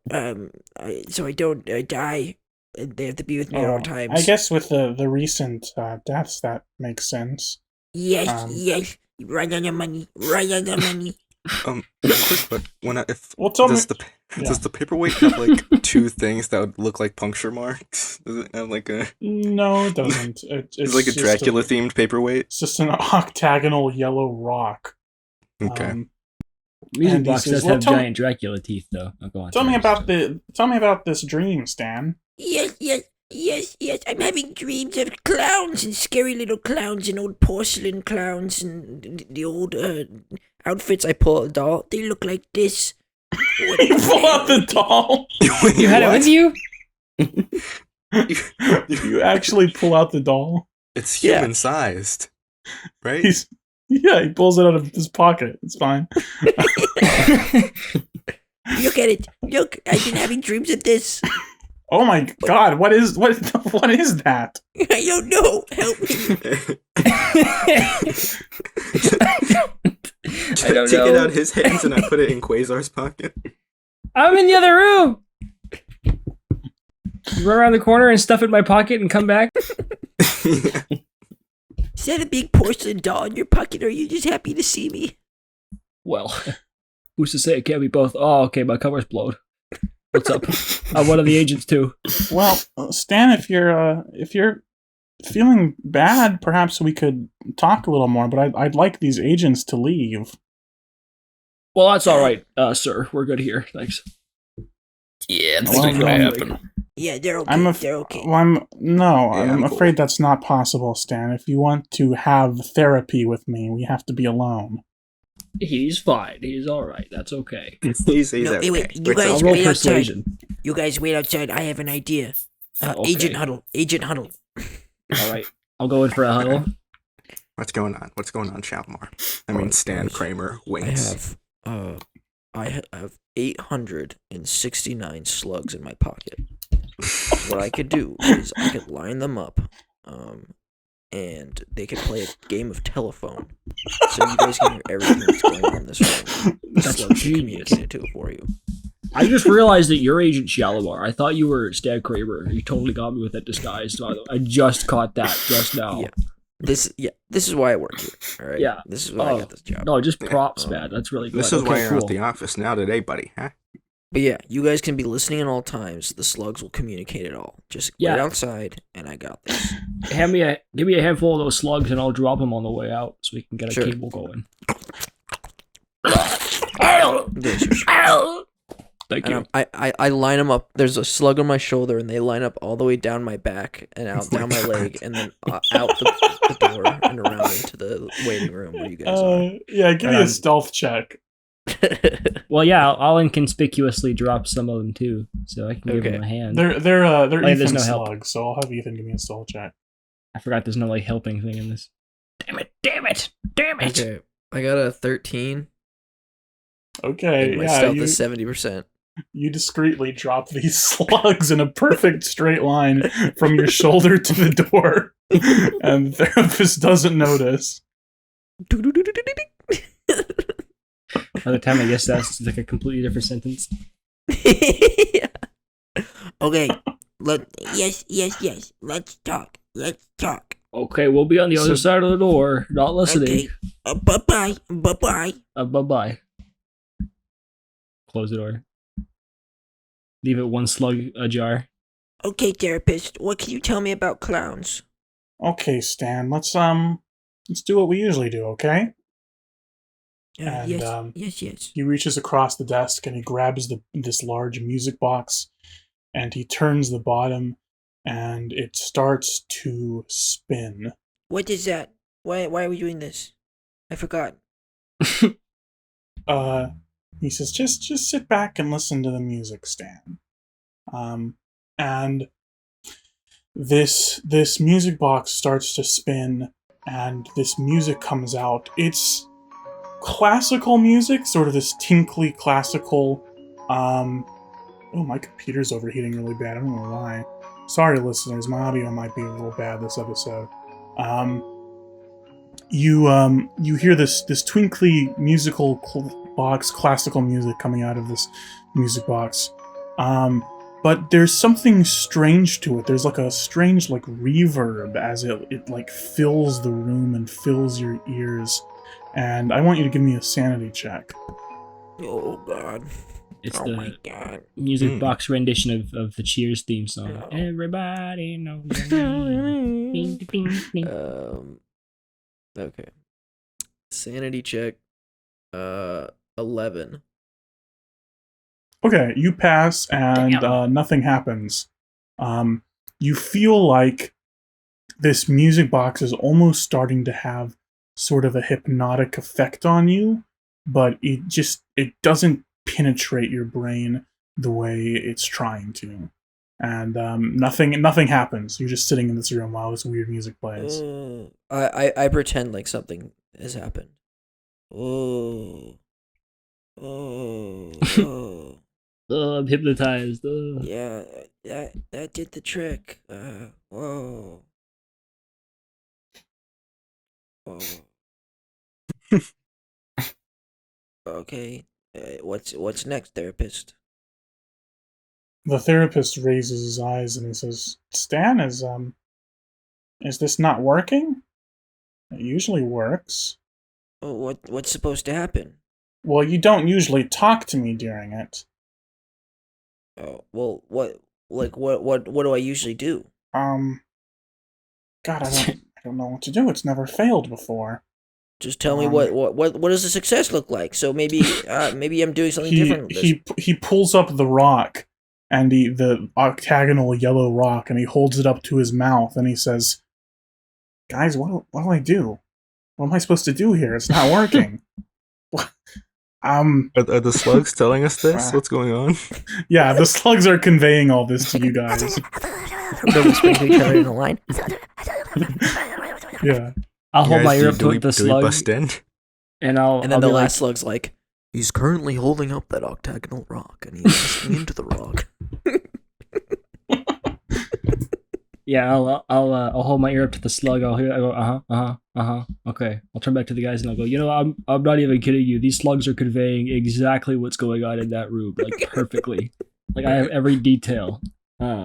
die. They have to be with me at all times. I guess with the recent deaths, that makes sense. Yes, um, yes. Right on the money. Right on the money. Quick, but Tell me. does the paperweight have like two things that would look like puncture marks? Does it have like a No, it doesn't. it's like a just Dracula themed paperweight? It's just an octagonal yellow rock. Okay. Music And he box says, does "Well, have tell me- giant Dracula teeth, though. Oh, go on. Tell me sorry. about this dream, Stan. Yes. I'm having dreams of clowns and scary little clowns and old porcelain clowns and the old outfits. I pull out a doll. They look like this. You pull out the doll. You had it with you? You actually pull out the doll. It's Yeah. human sized, right? He pulls it out of his pocket. It's fine. Look at it. Look, I've been having dreams of this. Oh my god! What is that? I don't know. Help me. I don't Take it know. out of his hands and I put it in Quasar's pocket. I'm in the other room. Run around the corner and stuff it in my pocket and come back. Is that a big porcelain doll in your pocket, or are you just happy to see me? Well, who's to say it can't be both? Oh, okay, my cover's blown. What's up? I'm one of the agents too. Well, Stan, if you're feeling bad, perhaps we could talk a little more. But I'd like these agents to leave. Well, that's all right, sir. We're good here. Thanks. Yeah, Well, that's not gonna I'm- happen. Yeah, they're okay. They're okay. Well, I'm I'm cool. afraid that's not possible, Stan. If you want to have therapy with me, we have to be alone. He's fine. He's all right. That's okay. He's No, okay. wait, you We're guys I'll cool. roll wait outside. persuasion. You guys wait outside. I have an idea. Okay. Agent Huddle. Agent Huddle. All right. I'll go in for a huddle. What's going on? What's going on, Shalimar? I mean, Stan Kramer winks. I have 869 slugs in my pocket. What I could do is I could line them up, and they could play a game of telephone, so you guys can hear everything that's going on in this room. The That's slugs can genius. communicate it to it for you. I just realized that you're Agent Shalimar. I thought you were Stan Kramer. You totally got me with that disguise, by the way. I just caught that just now. Yeah. This is why I work here. All right. Yeah. This is why I got this job. No, just props, man. That's really good. This is why Okay, you're cool. at the office now today, buddy, huh? But yeah, you guys can be listening at all times. The slugs will communicate it all. Just wait outside, and I got this. Give me a handful of those slugs, and I'll drop them on the way out, so we can get a Sure. cable going. Delicious. Thank you. And I line them up. There's a slug on my shoulder, and they line up all the way down my back and out down my leg, and then out the door and around into the waiting room where you guys are. Yeah, give me a stealth check. Well, yeah, I'll inconspicuously drop some of them too, so I can give them a hand. They're there's Ethan no help. slugs, so I'll have Ethan give me a stealth check. I forgot there's no like helping thing in this. Damn it! Okay, I got a 13. Okay, And my yeah, stealth is 70%. you discreetly drop these slugs in a perfect straight line from your shoulder to the door, and the therapist doesn't notice. By the time I guess that's like a completely different sentence. Okay. Yes. Let's talk. Okay, we'll be on the other side of the door, not listening. Okay. Bye-bye. Bye-bye. Close the door. Leave it one slug ajar. Okay, therapist. What can you tell me about clowns? Okay, Stan, let's do what we usually do, okay? And, Yes. He reaches across the desk and he grabs this large music box and he turns the bottom and it starts to spin. What is that? Why are we doing this? I forgot. He says, just sit back and listen to the music, Stan. And this music box starts to spin and this music comes out. It's classical music, sort of this tinkly classical. Oh, my computer's overheating really bad. I don't know why. Sorry, listeners. My audio might be a little bad this episode. You hear this twinkly musical box, classical music coming out of this music box. But there's something strange to it. There's like a strange like reverb as it like fills the room and fills your ears. And I want you to give me a sanity check. Oh, God. It's my the God. music box rendition of the Cheers theme song. Everybody knows. Okay. Sanity check. 11. Okay, you pass and nothing happens. You feel like this music box is almost starting to have sort of a hypnotic effect on you, but it doesn't penetrate your brain the way it's trying to. And nothing happens. You're just sitting in this room while this weird music plays. I pretend like something has happened. Oh, I'm hypnotized. yeah, that did the trick. Whoa. Okay, what's next, therapist? The therapist raises his eyes and he says, "Stan, is this not working? It usually works." Oh, what's supposed to happen? Well, you don't usually talk to me during it. Oh, well, what do I usually do? God, I don't know what to do. It's never failed before. Just tell me what does the success look like? So maybe I'm doing something different. He pulls up the rock and the octagonal yellow rock, and he holds it up to his mouth, and he says, "Guys, what do I do? What am I supposed to do here? It's not working." Are the slugs telling us this? What's going on? Yeah, the slugs are conveying all this to you guys. They're whispering to each other in a line. Yeah. I'll hold Guys, my ear up do we- to the do we slug, bust in? and I'll. And then I'll the be last slug's like, he's currently holding up that octagonal rock, and he's listening into the rock. Yeah, I'll hold my ear up to the slug. I'll hear. I go, Okay. I'll turn back to the guys and I'll go. I'm not even kidding you. These slugs are conveying exactly what's going on in that room, like perfectly. Like I have every detail. We should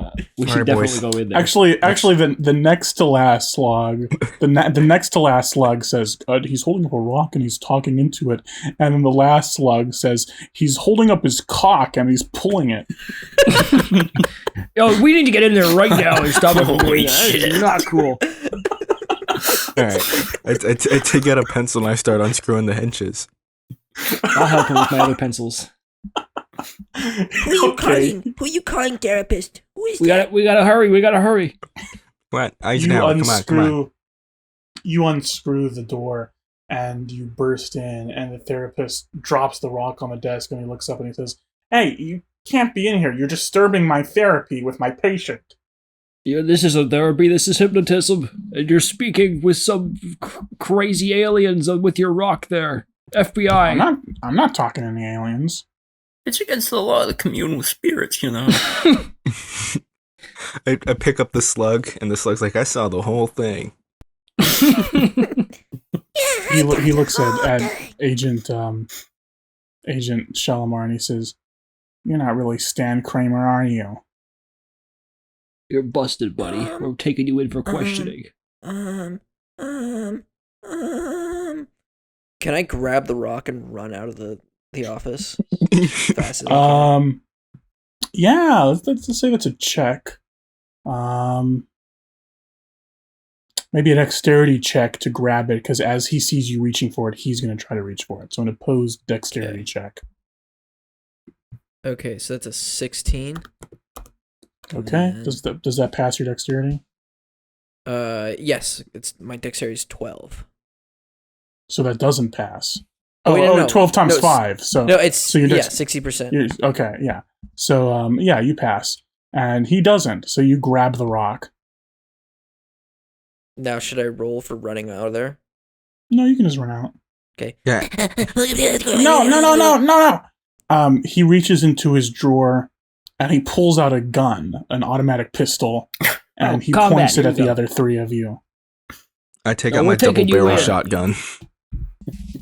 Alright, definitely boys. go in there. Actually, the next to last slug, the next to last slug says he's holding up a rock and he's talking into it, and then the last slug says he's holding up his cock and he's pulling it. Yo, we need to get in there right now and stop it from Holy doing that. That shit. is not cool. Alright. I take out a pencil and I start unscrewing the hinges. I'll help him with my other pencils. Who you calling? Who you calling, therapist? Who is that? We gotta hurry. We gotta hurry. What? Come You on. unscrew the door and you burst in, and the therapist drops the rock on the desk and he looks up and he says, "Hey, you can't be in here. You're disturbing my therapy with my patient." Yeah, this isn't therapy. This is hypnotism, and you're speaking with some crazy aliens with your rock there. FBI. I'm not talking to any aliens. It's against the law to commune with spirits, you know. I pick up the slug, and the slug's like, I saw the whole thing. He looks at Agent Shalimar and he says, "You're not really Stan Kramer, are you?" You're busted, buddy. We're taking you in for questioning. Can I grab the rock and run out of the office? Fast as I can? Yeah, let's say that's a check. Maybe a dexterity check to grab it, because as he sees you reaching for it, he's going to try to reach for it. So an opposed dexterity check. Okay, so that's a 16. Okay, And does that pass your dexterity? yes, my dexterity is 12. So that doesn't pass. Oh, wait, no. 12 times No, 5. So No, it's so your 60%. Okay, yeah. So yeah, you pass, and he doesn't. So you grab the rock. Now, should I roll for running out of there? No, you can just run out. Okay. Yeah. No. He reaches into his drawer and he pulls out a gun, an automatic pistol, and he combat, points it here at we the go. other three of you. I take No, out we're my double taking you barrel in. shotgun.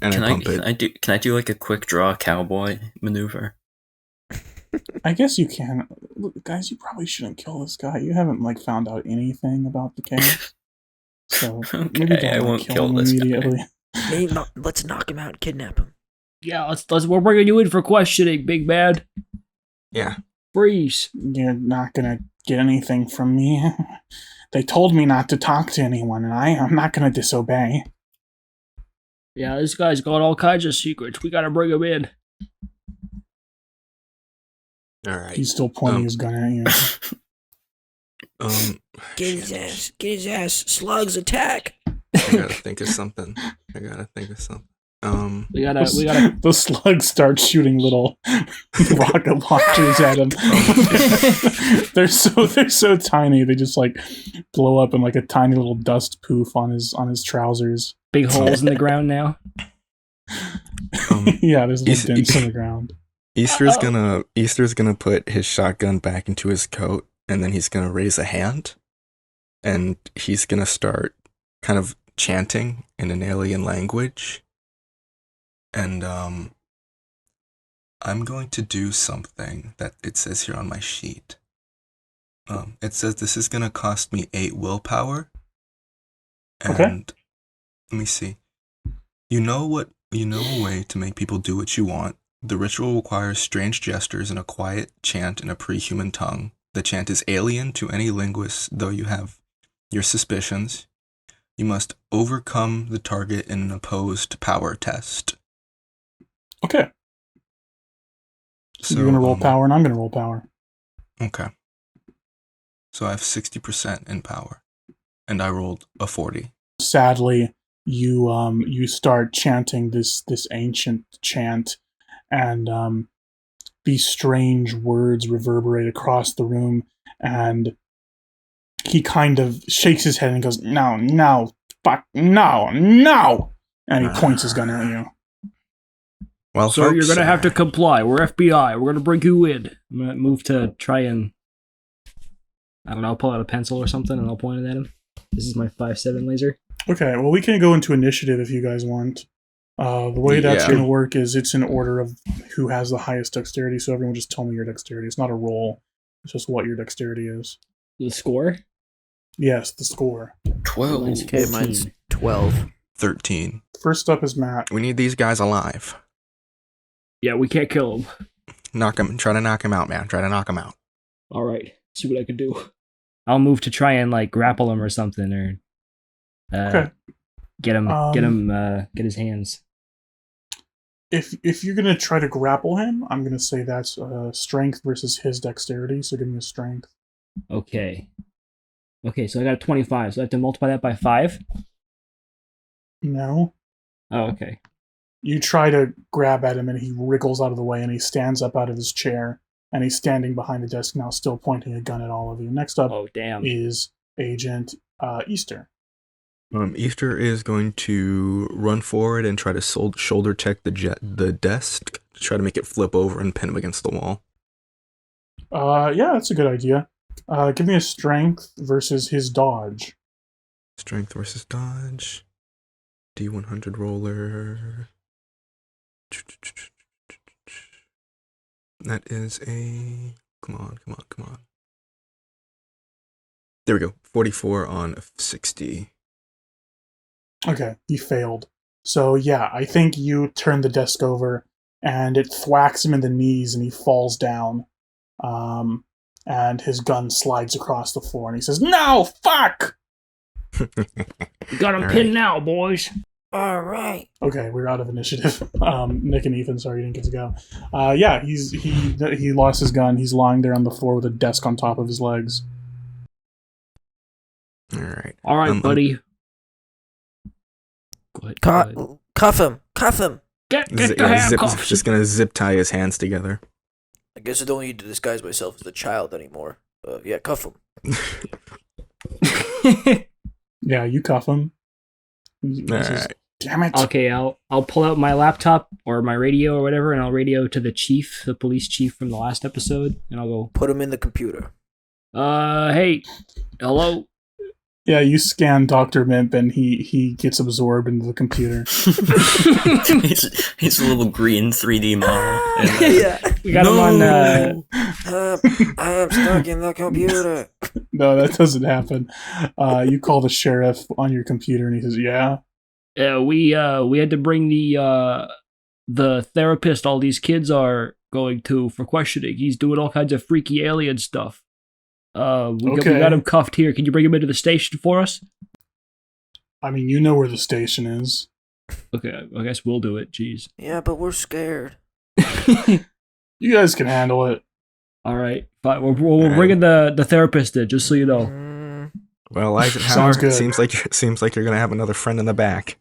And I pump it. Can I do like a quick draw cowboy maneuver? I guess you can. Look, guys, you probably shouldn't kill this guy. You haven't found out anything about the case. So maybe Okay, I don't won't kill kill him this guy. immediately. Hey, let's knock him out and kidnap him. Yeah, let's. We're bringing you in for questioning, big man. Yeah. Freeze. You're not gonna get anything from me. They told me not to talk to anyone, and I'm not gonna disobey. Yeah, this guy's got all kinds of secrets. We gotta bring him in. All right. He's still pointing his gun at you. Get his ass. Get his ass. Slugs attack. I gotta think of something. We gotta. The slugs start shooting little rocket launchers at him. they're so tiny. They just blow up in a tiny little dust poof on his trousers. Big holes in the ground now. Yeah, there's little dents in the ground. Easter's gonna put his shotgun back into his coat, and then he's gonna raise a hand, and he's gonna start kind of chanting in an alien language. And I'm going to do something that it says here on my sheet. It says this is gonna cost me 8 willpower. And Okay. let me see. You know a way to make people do what you want. The ritual requires strange gestures and a quiet chant in a pre-human tongue. The chant is alien to any linguist, though you have your suspicions. You must overcome the target in an opposed power test. Okay. So you're gonna roll power, and I'm gonna roll power. Okay. So I have 60% in power, and I rolled a 40. Sadly, you start chanting this ancient chant, and these strange words reverberate across the room, and he kind of shakes his head and goes, "No, no, fuck, no, no!" And he points his gun at you. Well, So you're folks, gonna have to comply. We're FBI. We're gonna bring you in. I'm gonna move to try and, I don't know, pull out a pencil or something, and I'll point it at him. This is my 5/7 laser. Okay, well, we can go into initiative if you guys want. The way that's Yeah. going to work is it's in order of who has the highest dexterity, so everyone just tell me your dexterity. It's not a roll, it's just what your dexterity is. The score? Yes, the score. 12. Mine's Okay, 14. mine's 12. 13. First up is Matt. We need these guys alive. Yeah, we can't kill him. Try to knock him out, man. Try to knock him out. All right, see what I can do. I'll move to try and like grapple him or something, or Okay. get his hands. If you're going to try to grapple him, I'm going to say that's strength versus his dexterity, so give me a strength. Okay. Okay, so I got a 25, so I have to multiply that by 5? No. Oh, okay. You try to grab at him, and he wriggles out of the way, and he stands up out of his chair, and he's standing behind the desk now, still pointing a gun at all of you. Next up Oh, damn. is Agent Easter. Easter is going to run forward and try to shoulder check the desk, try to make it flip over and pin him against the wall. Yeah, that's a good idea. Give me a strength versus his dodge. Strength versus dodge. D100 roller. That is a... Come on. There we go. 44 on 60. Okay, he failed. So yeah, I think you turn the desk over, and it thwacks him in the knees, and he falls down. And his gun slides across the floor, and he says, "No, fuck!" We got him All pinned right. now, boys. All right. Okay, we're out of initiative. Nick and Ethan, sorry you didn't get to go. Yeah, he lost his gun. He's lying there on the floor with a desk on top of his legs. All right. All right, buddy. Go ahead. Cuff him! Cuff him! Get the handcuffs. Just gonna zip tie his hands together. I guess I don't need to disguise myself as a child anymore. Yeah, cuff him. Yeah, you cuff him. He All says, right. "Damn it!" Okay, I'll pull out my laptop or my radio or whatever, and I'll radio to the chief, the police chief from the last episode, and I'll go, Put him in the computer. hey, hello? Yeah, you scan Dr. Mimp, and he gets absorbed into the computer. he's a little green 3D model. Yeah. We got him on, I am stuck in the computer. No, that doesn't happen. You call the sheriff on your computer, and he says, "Yeah." we had to bring the therapist all these kids are going to for questioning. He's doing all kinds of freaky alien stuff. We got him cuffed here. Can you bring him into the station for us? I mean, you know where the station is. Okay, I guess we'll do it. Jeez. Yeah, but we're scared. You guys can handle it. All right, fine. We're bringing the therapist in, just so you know. Mm, Well, Sounds Eisenhower, good. seems like you're gonna have another friend in the back.